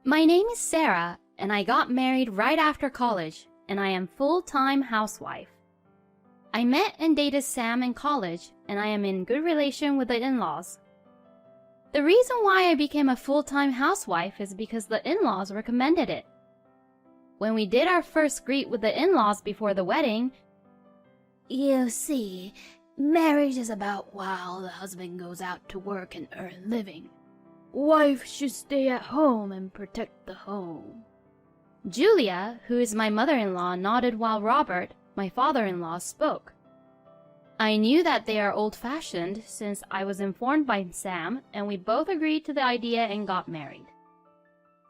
My name is Sarah, and I got married right after college, and I am full-time housewife. I met and dated Sam in college, and I am in good relation with the in-laws. The reason why I became a full-time housewife is because the in-laws recommended it. When we did our first greet with the in-laws before the wedding, "You see, marriage is about while the husband goes out to work and earn living. Wife should stay at home and protect the home." Julia, who is my mother-in-law, nodded while Robert, my father-in-law, spoke. I knew that they are old-fashioned since I was informed by Sam, and we both agreed to the idea and got married.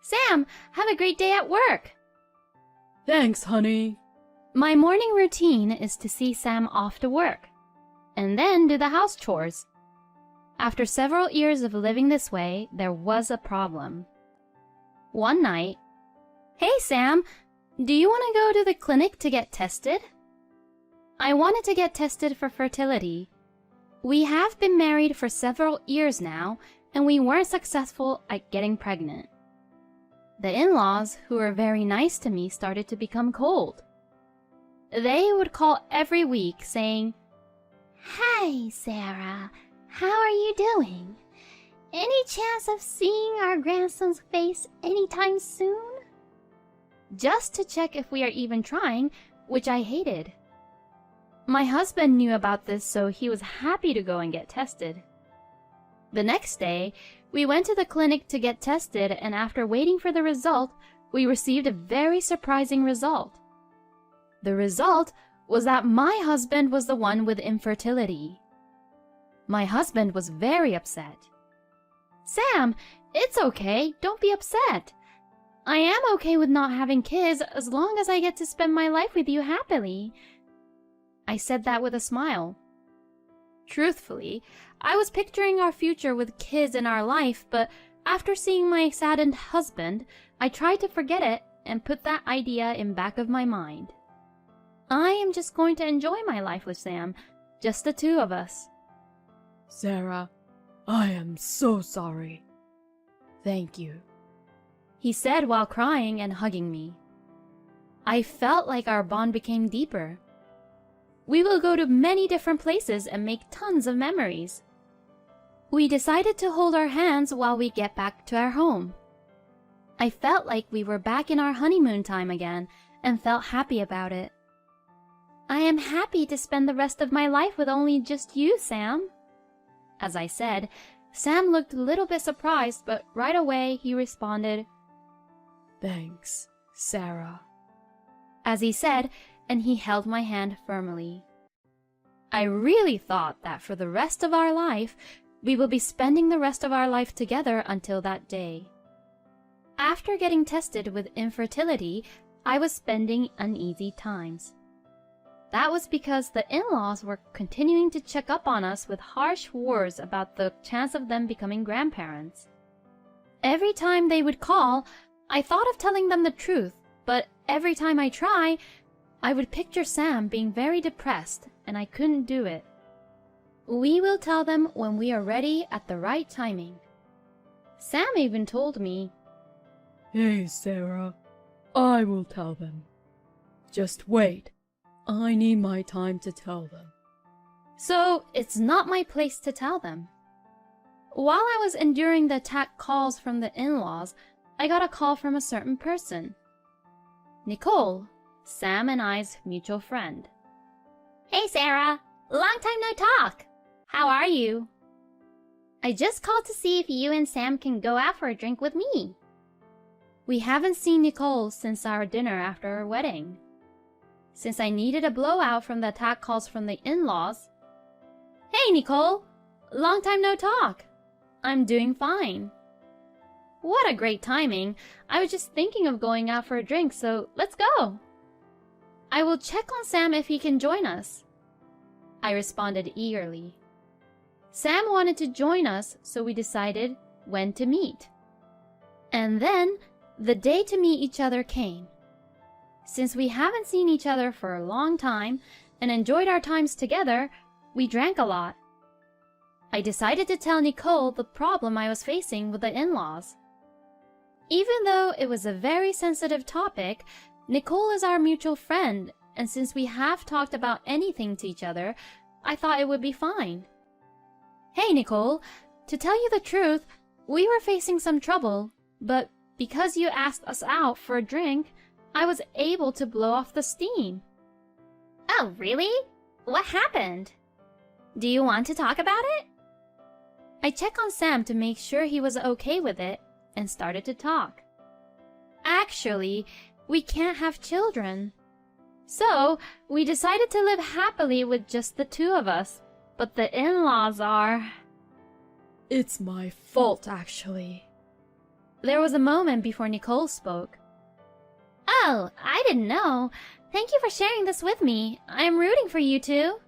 "Sam, have a great day at work!" "Thanks, honey." My morning routine is to see Sam off to work, and then do the house chores. After several years of living this way, there was a problem. One night, "Hey Sam, do you want to go to the clinic to get tested?" I wanted to get tested for fertility. We have been married for several years now, and we weren't successful at getting pregnant. The in-laws, who were very nice to me, started to become cold. They would call every week saying, "Hi, Sarah. How are you doing? Any chance of seeing our grandson's face anytime soon?" just to check if we are even trying, which I hated. My husband knew about this, so he was happy to go and get tested. The next day, we went to the clinic to get tested, and after waiting for the result, we received a very surprising result. The result was that my husband was the one with infertility. My husband was very upset. "Sam, it's okay, don't be upset. I am okay with not having kids as long as I get to spend my life with you happily." I said that with a smile. Truthfully, I was picturing our future with kids in our life, but after seeing my saddened husband, I tried to forget it and put that idea in back of my mind. I am just going to enjoy my life with Sam, just the two of us. "Sarah, I am so sorry. Thank you," he said while crying and hugging me. I felt like our bond became deeper. We will go to many different places and make tons of memories. We decided to hold our hands while we get back to our home. I felt like we were back in our honeymoon time again and felt happy about it. "I am happy to spend the rest of my life with only just you, Sam." As I said, Sam looked a little bit surprised, but right away he responded, "Thanks, Sarah," as he said, and he held my hand firmly. I really thought that for the rest of our life, we will be spending the rest of our life together until that day. After getting tested with infertility, I was spending uneasy times. That was because the in-laws were continuing to check up on us with harsh words about the chance of them becoming grandparents. Every time they would call, I thought of telling them the truth, but every time I try, I would picture Sam being very depressed, and I couldn't do it. "We will tell them when we are ready at the right timing." Sam even told me, "Hey, Sarah, I will tell them. Just wait. I need my time to tell them." So it's not my place to tell them. While I was enduring the attack calls from the in-laws, I got a call from a certain person. Nicole, Sam and I's mutual friend. "Hey, Sarah. Long time no talk. How are you?" "I just called to see if you and Sam can go out for a drink with me." We haven't seen Nicole since our dinner after our wedding. Since I needed a blowout from the attack calls from the in-laws. "Hey, Nicole. Long time no talk. I'm doing fine." What a great timing. I was just thinking of going out for a drink, so let's go. "I will check on Sam if he can join us," I responded eagerly. Sam wanted to join us, so we decided when to meet. And then the day to meet each other came. Since we haven't seen each other for a long time and enjoyed our times together, we drank a lot. I decided to tell Nicole the problem I was facing with the in-laws. Even though it was a very sensitive topic, Nicole is our mutual friend, and since we have talked about anything to each other, I thought it would be fine. Hey, Nicole, to tell you the truth, we were facing some trouble, but because you asked us out for a drink, I was able to blow off the steam. Oh, really? What happened? Do you want to talk about it? I checked on Sam to make sure he was okay with it and started to talk. Actually, we can't have children. So, we decided to live happily with just the two of us, but the in-laws are... It's my fault, actually. There was a moment before Nicole spoke. Oh, I didn't know. Thank you for sharing this with me. I'm rooting for you two.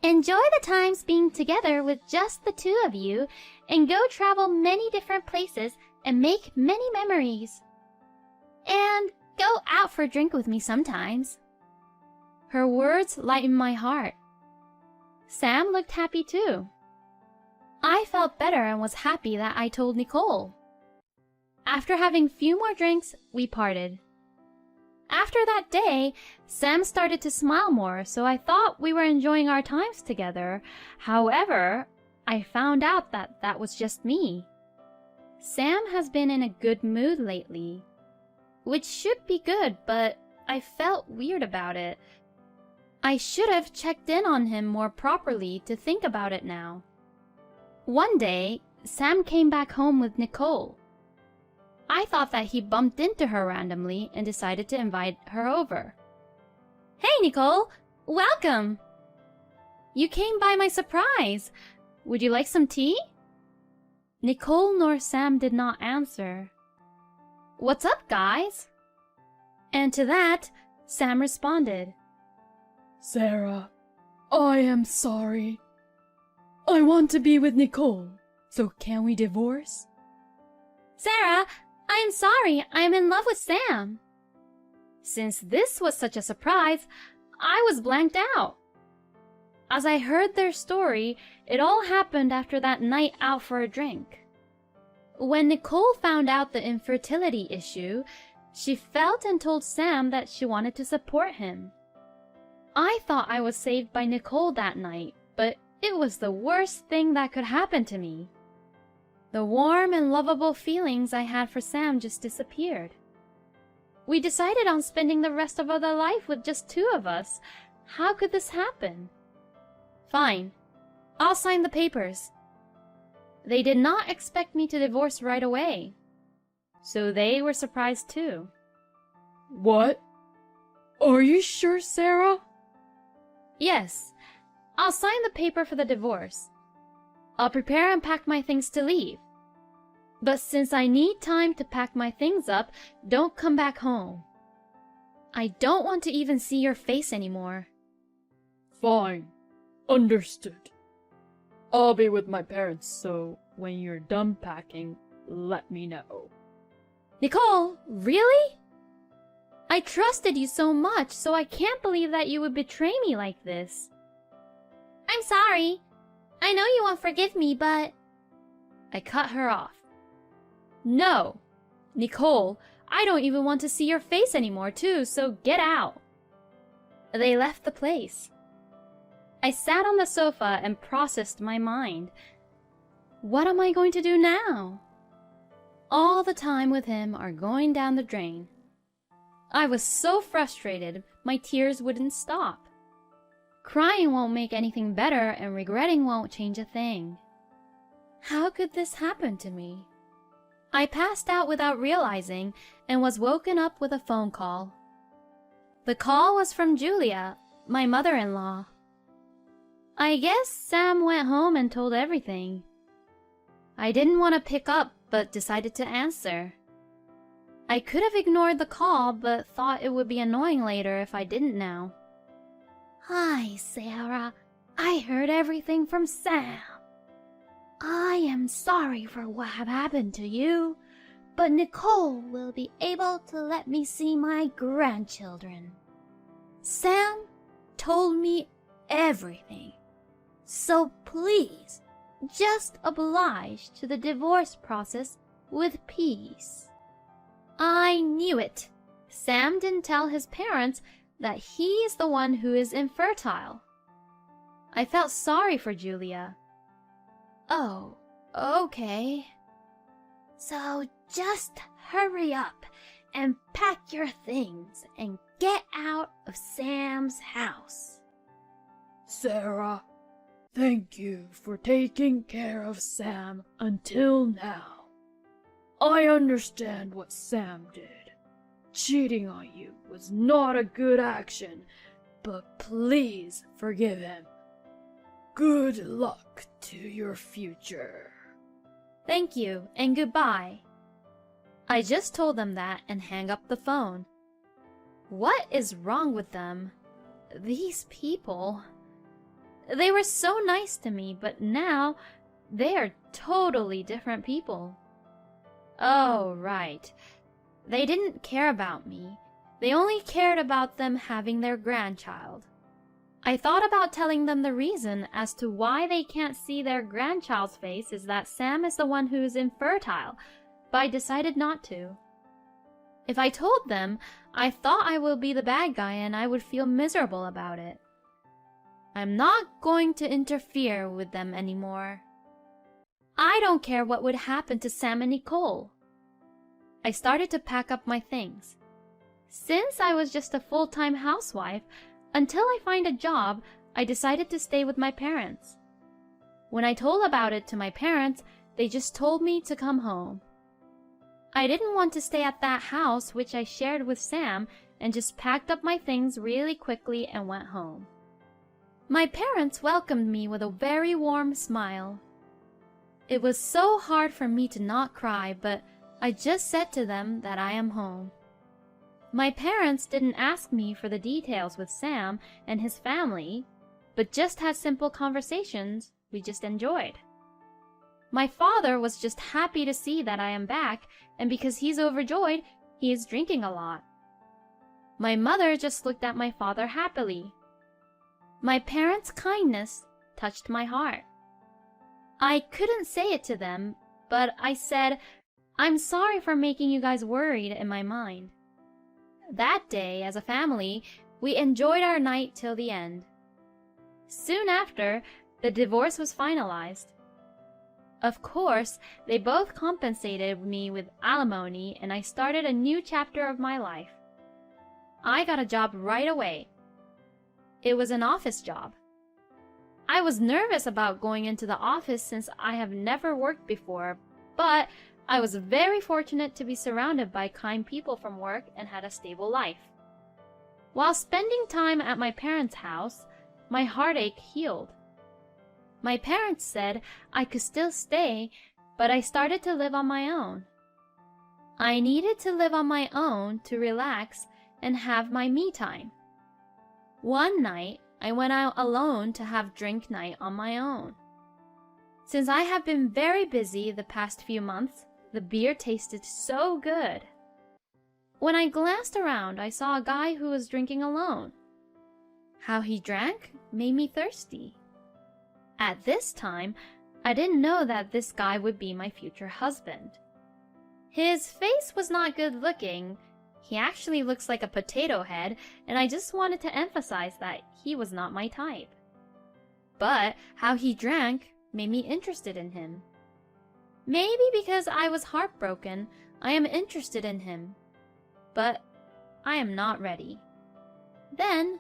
Enjoy the times being together with just the two of you, and go travel many different places and make many memories. And go out for a drink with me sometimes. Her words lightened my heart. Sam looked happy too. I felt better and was happy that I told Nicole. After having few more drinks, we parted. After that day, Sam started to smile more, so I thought we were enjoying our times together. However, I found out that that was just me. Sam has been in a good mood lately, which should be good, but I felt weird about it. I should have checked in on him more properly to think about it now. One day, Sam came back home with Nicole. I thought that he bumped into her randomly and decided to invite her over. Hey, Nicole! Welcome! You came by my surprise. Would you like some tea? Nicole nor Sam did not answer. What's up, guys? And to that, Sam responded. Sarah, I am sorry. I want to be with Nicole, so can we divorce? Sarah, I am sorry. I am in love with Sam. Since this was such a surprise, I was blanked out. As I heard their story, it all happened after that night out for a drink. When Nicole found out the infertility issue, she felt and told Sam that she wanted to support him. I thought I was saved by Nicole that night, but it was the worst thing that could happen to me. The warm and lovable feelings I had for Sam just disappeared. We decided on spending the rest of our life with just two of us. How could this happen? Fine. I'll sign the papers. They did not expect me to divorce right away, so they were surprised too. What? Are you sure, Sarah? Yes. I'll sign the paper for the divorce. I'll prepare and pack my things to leave. But since I need time to pack my things up, don't come back home. I don't want to even see your face anymore. Fine. Understood. I'll be with my parents, so when you're done packing, let me know. Nicole, really? I trusted you so much, so I can't believe that you would betray me like this. I'm sorry. I know you won't forgive me, but... I cut her off. No! Nicole, I don't even want to see your face anymore too, so get out. They left the place. I sat on the sofa and processed my mind. What am I going to do now? All the time with him are going down the drain. I was so frustrated, my tears wouldn't stop. Crying won't make anything better, and regretting won't change a thing. How could this happen to me? I passed out without realizing and was woken up with a phone call. The call was from Julia, my mother-in-law. I guess Sam went home and told everything. I didn't want to pick up, but decided to answer. I could have ignored the call, but thought it would be annoying later if I didn't now. Hi, Sarah. I heard everything from Sam. I am sorry for what have happened to you, but Nicole will be able to let me see my grandchildren. Sam told me everything. So please, just oblige to the divorce process with peace. I knew it. Sam didn't tell his parents that he's the one who is infertile. I felt sorry for Julia. Oh, okay. So just hurry up and pack your things and get out of Sam's house. Sarah, thank you for taking care of Sam until now. I understand what Sam did. Cheating on you was not a good action, but please forgive him. Good luck to your future. Thank you and goodbye. I just told them that and hang up the phone. What is wrong with them? These people. They were so nice to me, but now they are totally different people. Oh, right. They didn't care about me. They only cared about them having their grandchild. I thought about telling them the reason as to why they can't see their grandchild's face is that Sam is the one who is infertile, but I decided not to. If I told them, I thought I would be the bad guy and I would feel miserable about it. I'm not going to interfere with them anymore. I don't care what would happen to Sam and Nicole. I started to pack up my things. Since I was just a full-time housewife, until I find a job, I decided to stay with my parents. When I told about it to my parents, they just told me to come home. I didn't want to stay at that house which I shared with Sam and just packed up my things really quickly and went home. My parents welcomed me with a very warm smile. It was so hard for me to not cry, but I just said to them that I am home. My parents didn't ask me for the details with Sam and his family, but just had simple conversations we just enjoyed. My father was just happy to see that I am back, and because he's overjoyed, he is drinking a lot. My mother just looked at my father happily. My parents' kindness touched my heart. I couldn't say it to them, but I said, I'm sorry for making you guys worried in my mind. That day, as a family, we enjoyed our night till the end. Soon after, the divorce was finalized. Of course, they both compensated me with alimony and I started a new chapter of my life. I got a job right away. It was an office job. I was nervous about going into the office since I have never worked before, but I was very fortunate to be surrounded by kind people from work and had a stable life. While spending time at my parents' house, my heartache healed. My parents said I could still stay, but I started to live on my own. I needed to live on my own to relax and have my me time. One night, I went out alone to have drink night on my own. Since I have been very busy the past few months, the beer tasted so good. When I glanced around, I saw a guy who was drinking alone. How he drank made me thirsty. At this time, I didn't know that this guy would be my future husband. His face was not good looking. He actually looks like a potato head, and I just wanted to emphasize that he was not my type. But how he drank made me interested in him. Maybe because I was heartbroken, I am interested in him. But I am not ready. Then,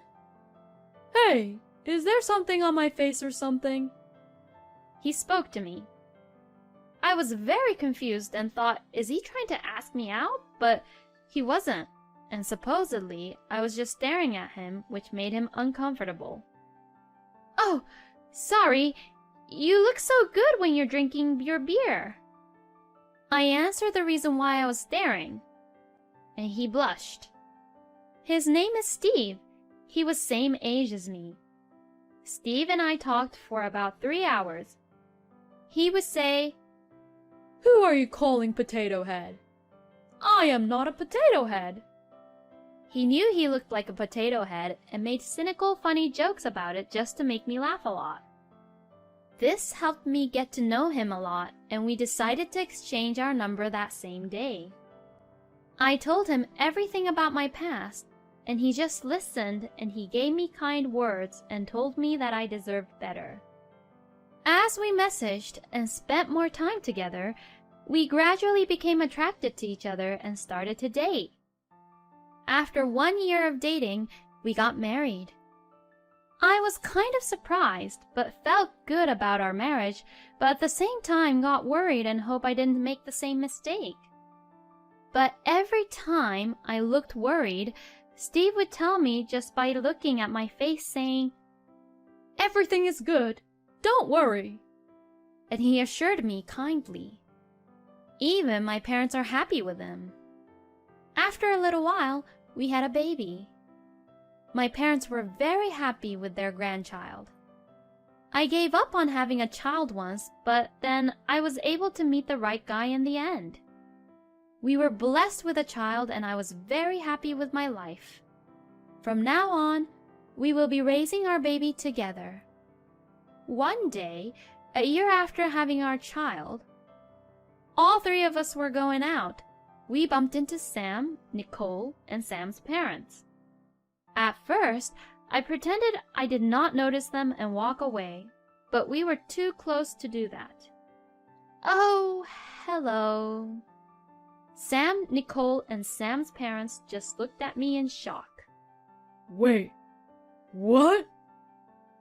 Hey, is there something on my face or something? he spoke to me. I was very confused and thought, is he trying to ask me out? But he wasn't, and supposedly I was just staring at him, which made him uncomfortable. Oh, sorry, you look so good when you're drinking your beer. I answered the reason why I was staring, and he blushed. His name is Steve. He was same age as me. Steve and I talked for about 3 hours. He would say, Who are you calling Potato Head? I am not a potato head. He knew he looked like a potato head and made cynical, funny jokes about it just to make me laugh a lot. This helped me get to know him a lot, and we decided to exchange our number that same day. I told him everything about my past, and he just listened, and he gave me kind words and told me that I deserved better. As we messaged and spent more time together, we gradually became attracted to each other and started to date. After 1 year of dating, we got married. I was kind of surprised, but felt good about our marriage, but at the same time got worried and hoped I didn't make the same mistake. But every time I looked worried, Steve would tell me just by looking at my face saying, "Everything is good. Don't worry." And he assured me kindly. Even my parents are happy with him. After a little while, we had a baby. My parents were very happy with their grandchild. I gave up on having a child once, but then I was able to meet the right guy in the end. We were blessed with a child, and I was very happy with my life. From now on, we will be raising our baby together. One day, a year after having our child, all three of us were going out. We bumped into Sam, Nicole, and Sam's parents. At first, I pretended I did not notice them and walk away, but we were too close to do that. "Oh, hello." Sam, Nicole, and Sam's parents just looked at me in shock. "Wait, what?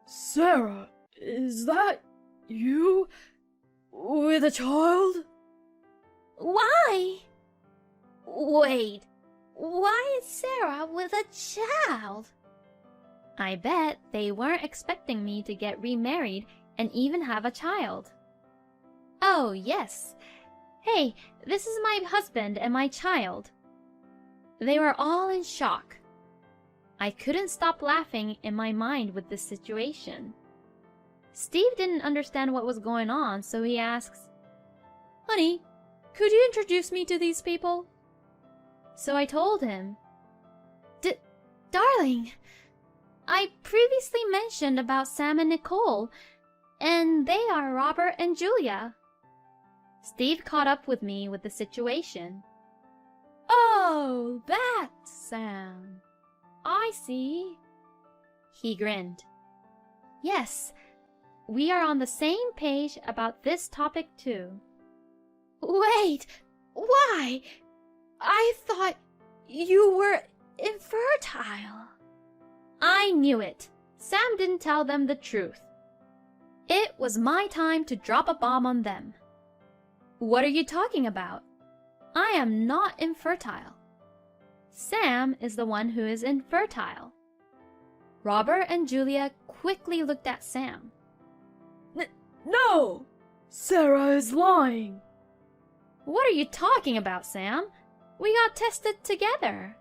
Sarah, is that you with a child?" Why? Wait, why is Sarah with a child? I bet they weren't expecting me to get remarried and even have a child. "Oh, yes. Hey, this is my husband and my child." They were all in shock. I couldn't stop laughing in my mind with this situation. Steve didn't understand what was going on, so he asks, "Honey, could you introduce me to these people?" So I told him, Darling, I previously mentioned about Sam and Nicole, and they are Robert and Julia. Steve caught up with me with the situation. "Oh, that's Sam. I see." He grinned. "Yes, we are on the same page about this topic too." Wait, why? I thought you were infertile. I knew it. Sam didn't tell them the truth. It was my time to drop a bomb on them. "What are you talking about? I am not infertile. Sam is the one who is infertile." Robert and Julia quickly looked at Sam. No! Sarah is lying." "What are you talking about, Sam? We got tested together."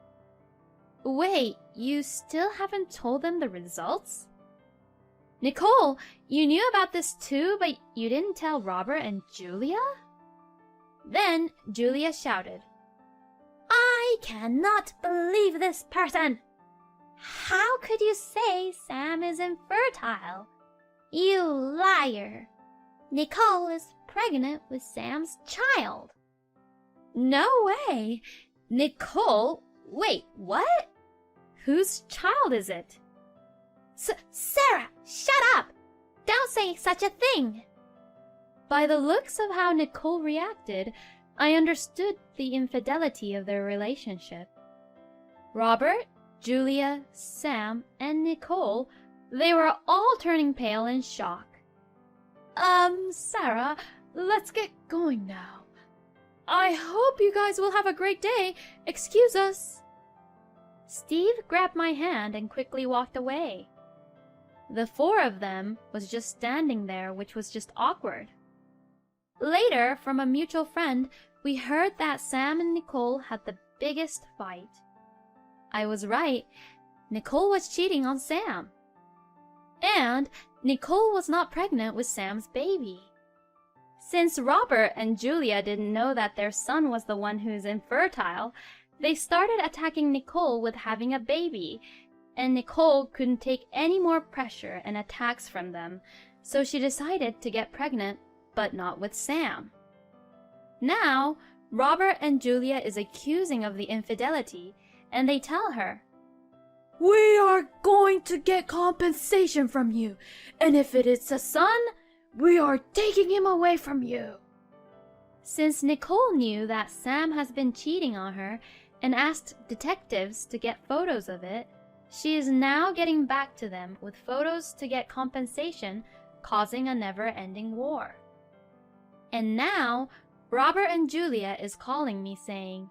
"Wait, you still haven't told them the results?" "Nicole, you knew about this too, but you didn't tell Robert and Julia?" Then Julia shouted, I cannot believe this person. How could you say Sam is infertile? You liar. Nicole is pregnant with Sam's child. "No way! Nicole, wait, what? Whose child is it?" Sarah, shut up! Don't say such a thing! By the looks of how Nicole reacted, I understood the infidelity of their relationship. Robert, Julia, Sam, and Nicole, they were all turning pale in shock. Sarah, let's get going now. I hope you guys will have a great day. Excuse us." Steve grabbed my hand and quickly walked away. The four of them was just standing there, which was just awkward. Later, from a mutual friend, we heard that Sam and Nicole had the biggest fight. I was right. Nicole was cheating on Sam. And Nicole was not pregnant with Sam's baby. Since Robert and Julia didn't know that their son was the one who's infertile, they started attacking Nicole with having a baby, and Nicole couldn't take any more pressure and attacks from them, so she decided to get pregnant, but not with Sam. Now, Robert and Julia is accusing of the infidelity, and they tell her, We are going to get compensation from you, and if it is a son, we are taking him away from you. Since Nicole knew that Sam has been cheating on her and asked detectives to get photos of it, she is now getting back to them with photos to get compensation, causing a never-ending war. And now, Robert and Julia is calling me saying,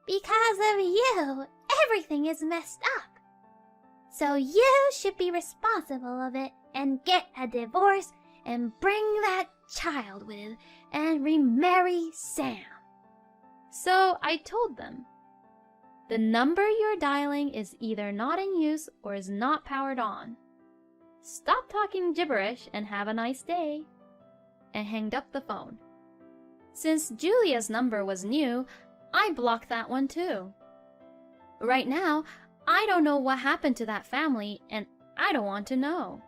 Because of you, everything is messed up. So you should be responsible of it and get a divorce and bring that child with and remarry Sam. So I told them, the number you're dialing is either not in use or is not powered on. Stop talking gibberish and have a nice day. And hanged up the phone. Since Julia's number was new, I blocked that one too. Right now, I don't know what happened to that family, and I don't want to know.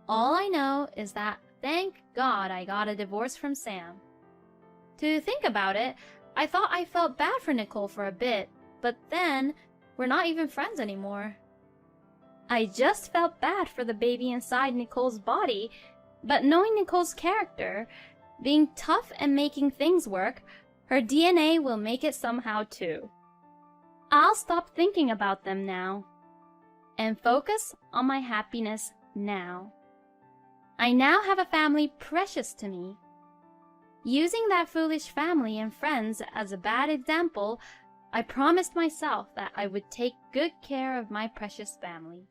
All I know is that thank God I got a divorce from Sam. To think about it, I thought I felt bad for Nicole for a bit, but then we're not even friends anymore. I just felt bad for the baby inside Nicole's body, but knowing Nicole's character, being tough and making things work, her DNA will make it somehow too. I'll stop thinking about them now and focus on my happiness now. I now have a family precious to me. Using that foolish family and friends as a bad example, I promised myself that I would take good care of my precious family.